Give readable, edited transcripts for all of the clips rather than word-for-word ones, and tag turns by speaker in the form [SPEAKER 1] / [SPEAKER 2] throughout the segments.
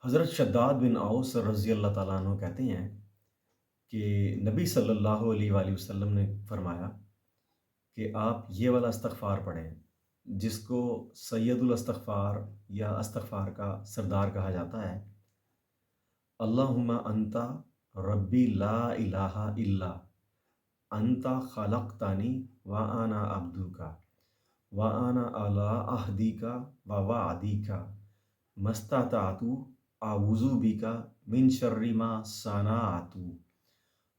[SPEAKER 1] حضرت شداد بن اوس رضی اللہ تعالیٰ عنہ کہتے ہیں کہ نبی صلی اللہ علیہ وآلہ وسلم نے فرمایا کہ آپ یہ والا استغفار پڑھیں جس کو سید الاستغفار یا استغفار کا سردار کہا جاتا ہے۔ اللہم انتا ربی لا الہ الا انتا خلقتانی وانا عبدوکا وانا علی عہدیکا ووعدیکا مستطعت اعوذ بک من شر ما صنعت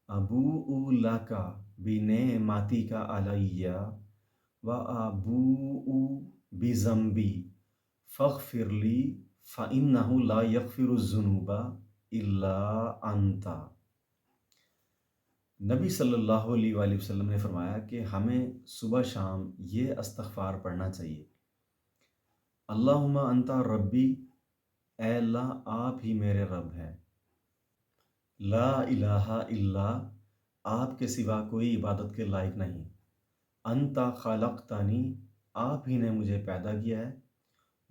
[SPEAKER 1] ابوء لک بنعمتک علی و ابوء بذنبی فاغفر لی فإنہ لا یغفر الذنوب الا انت۔ نبی صلی اللہ علیہ وآلہ وسلم نے فرمایا کہ ہمیں صبح شام یہ استغفار پڑھنا چاہیے۔ اللہم انتا ربی، اے اللہ آپ ہی میرے رب ہیں۔ لا الہ الا، آپ کے سوا کوئی عبادت کے لائق نہیں۔ انتا خلقتانی، آپ ہی نے مجھے پیدا کیا ہے۔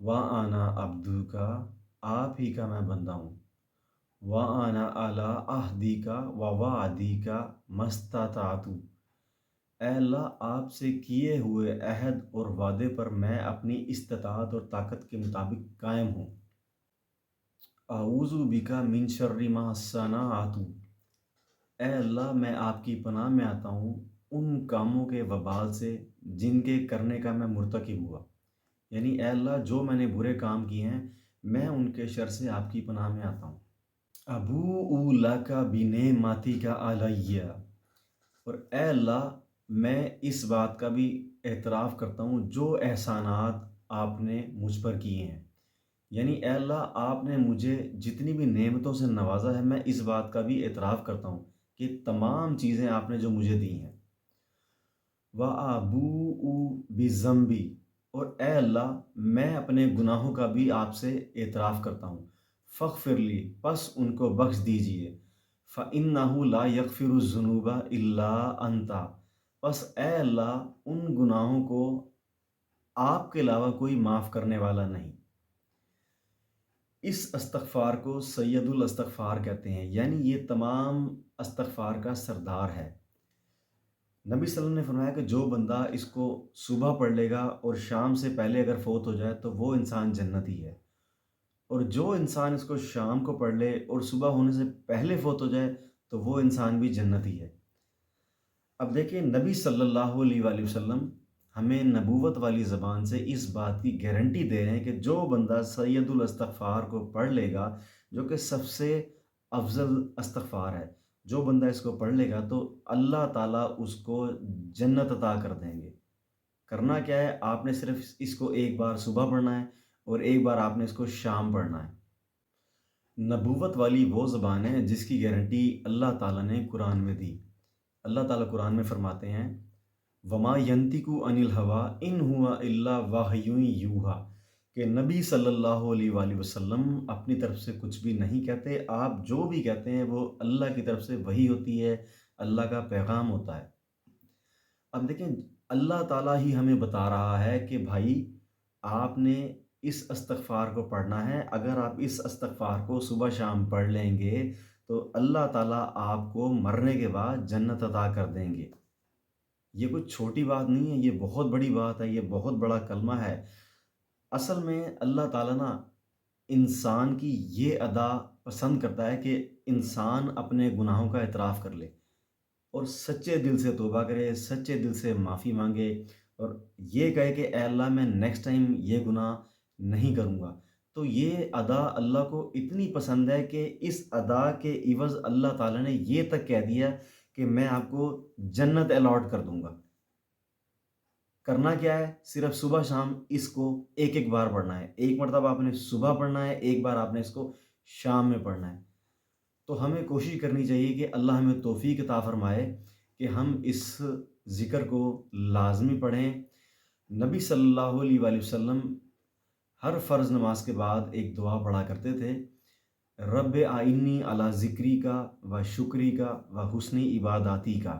[SPEAKER 1] وانا عبدوکا، آپ ہی کا میں بندہ ہوں۔ وانا علی عہدیکا ووعدیکا مستطعت، اے اللہ آپ سے کیے ہوئے عہد اور وعدے پر میں اپنی استطاعت اور طاقت کے مطابق قائم ہوں۔ اعوذ بک من شر ما صنعت، اے اللہ میں آپ کی پناہ میں آتا ہوں ان کاموں کے وبال سے جن کے کرنے کا میں مرتکب ہوا، یعنی اے اللہ جو میں نے برے کام کیے ہیں میں ان کے شر سے آپ کی پناہ میں آتا ہوں۔ ابوء لک بنعمتک علی، اور اے اللہ میں اس بات کا بھی اعتراف کرتا ہوں جو احسانات آپ نے مجھ پر کیے ہیں، یعنی اے اللہ آپ نے مجھے جتنی بھی نعمتوں سے نوازا ہے میں اس بات کا بھی اعتراف کرتا ہوں کہ تمام چیزیں آپ نے جو مجھے دی ہیں۔ وَأَبُوءُ بِذَنبِی، اور اے اللہ میں اپنے گناہوں کا بھی آپ سے اعتراف کرتا ہوں۔ فاغفر لی، پس ان کو بخش دیجئے۔ فَإِنَّهُ لَا يَغْفِرُ الذُّنُوبَ إِلَّا أَنْتَ، پس اے اللہ ان گناہوں کو آپ کے علاوہ کوئی معاف کرنے والا نہیں۔ اس استغفار کو سید الاستغفار کہتے ہیں، یعنی یہ تمام استغفار کا سردار ہے۔ نبی صلی اللہ علیہ وسلم نے فرمایا کہ جو بندہ اس کو صبح پڑھ لے گا اور شام سے پہلے اگر فوت ہو جائے تو وہ انسان جنتی ہے، اور جو انسان اس کو شام کو پڑھ لے اور صبح ہونے سے پہلے فوت ہو جائے تو وہ انسان بھی جنتی ہے۔ اب دیکھیں نبی صلی اللہ علیہ وآلہ وسلم ہمیں نبوت والی زبان سے اس بات کی گارنٹی دے رہے ہیں کہ جو بندہ سید الاستغفار کو پڑھ لے گا، جو کہ سب سے افضل استغفار ہے، جو بندہ اس کو پڑھ لے گا تو اللہ تعالیٰ اس کو جنت عطا کر دیں گے۔ کرنا کیا ہے، آپ نے صرف اس کو ایک بار صبح پڑھنا ہے اور ایک بار آپ نے اس کو شام پڑھنا ہے۔ نبوت والی وہ زبان ہے جس کی گارنٹی اللہ تعالیٰ نے قرآن میں دی۔ اللہ تعالیٰ قرآن میں فرماتے ہیں وما ینطق عن الہویٰ ان ہوا الا وحی یوحیٰ، کہ نبی صلی اللہ علیہ وآلہ وسلم اپنی طرف سے کچھ بھی نہیں کہتے، آپ جو بھی کہتے ہیں وہ اللہ کی طرف سے وحی ہوتی ہے، اللہ کا پیغام ہوتا ہے۔ اب دیکھیں اللہ تعالیٰ ہی ہمیں بتا رہا ہے کہ بھائی آپ نے اس استغفار کو پڑھنا ہے، اگر آپ اس استغفار کو صبح شام پڑھ لیں گے تو اللہ تعالیٰ آپ کو مرنے کے بعد جنت عطا کر دیں گے۔ یہ کوئی چھوٹی بات نہیں ہے، یہ بہت بڑی بات ہے، یہ بہت بڑا کلمہ ہے۔ اصل میں اللہ تعالیٰ نا انسان کی یہ ادا پسند کرتا ہے کہ انسان اپنے گناہوں کا اعتراف کر لے اور سچے دل سے توبہ کرے، سچے دل سے معافی مانگے اور یہ کہے کہ اے اللہ میں نیکسٹ ٹائم یہ گناہ نہیں کروں گا۔ تو یہ ادا اللہ کو اتنی پسند ہے کہ اس ادا کے عوض اللہ تعالیٰ نے یہ تک کہہ دیا کہ میں آپ کو جنت الاٹ کر دوں گا۔ کرنا کیا ہے، صرف صبح شام اس کو ایک ایک بار پڑھنا ہے، ایک مرتبہ آپ نے صبح پڑھنا ہے، ایک بار آپ نے اس کو شام میں پڑھنا ہے۔ تو ہمیں کوشش کرنی چاہیے کہ اللہ ہمیں توفیق عطا فرمائے کہ ہم اس ذکر کو لازمی پڑھیں۔ نبی صلی اللہ علیہ وآلہ وسلم ہر فرض نماز کے بعد ایک دعا پڑھا کرتے تھے، رب آئینی علی ذکری کا و شکری کا و حسن عباداتی کا،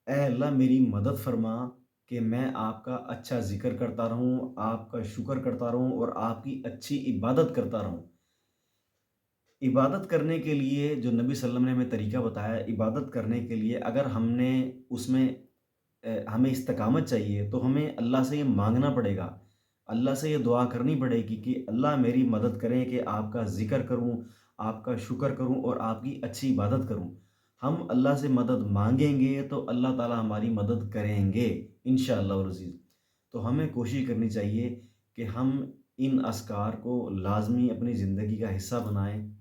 [SPEAKER 1] اے اللہ میری مدد فرما کہ میں آپ کا اچھا ذکر کرتا رہوں، آپ کا شکر کرتا رہوں اور آپ کی اچھی عبادت کرتا رہوں۔ عبادت کرنے کے لیے جو نبی صلی اللہ علیہ وسلم نے ہمیں طریقہ بتایا ہے، عبادت کرنے کے لیے اگر ہم نے اس میں ہمیں استقامت چاہیے تو ہمیں اللہ سے یہ مانگنا پڑے گا، اللہ سے یہ دعا کرنی پڑے گی کہ اللہ میری مدد کریں کہ آپ کا ذکر کروں، آپ کا شکر کروں اور آپ کی اچھی عبادت کروں۔ ہم اللہ سے مدد مانگیں گے تو اللہ تعالیٰ ہماری مدد کریں گے انشاءاللہ العزیز۔ تو ہمیں کوشش کرنی چاہیے کہ ہم ان اذکار کو لازمی اپنی زندگی کا حصہ بنائیں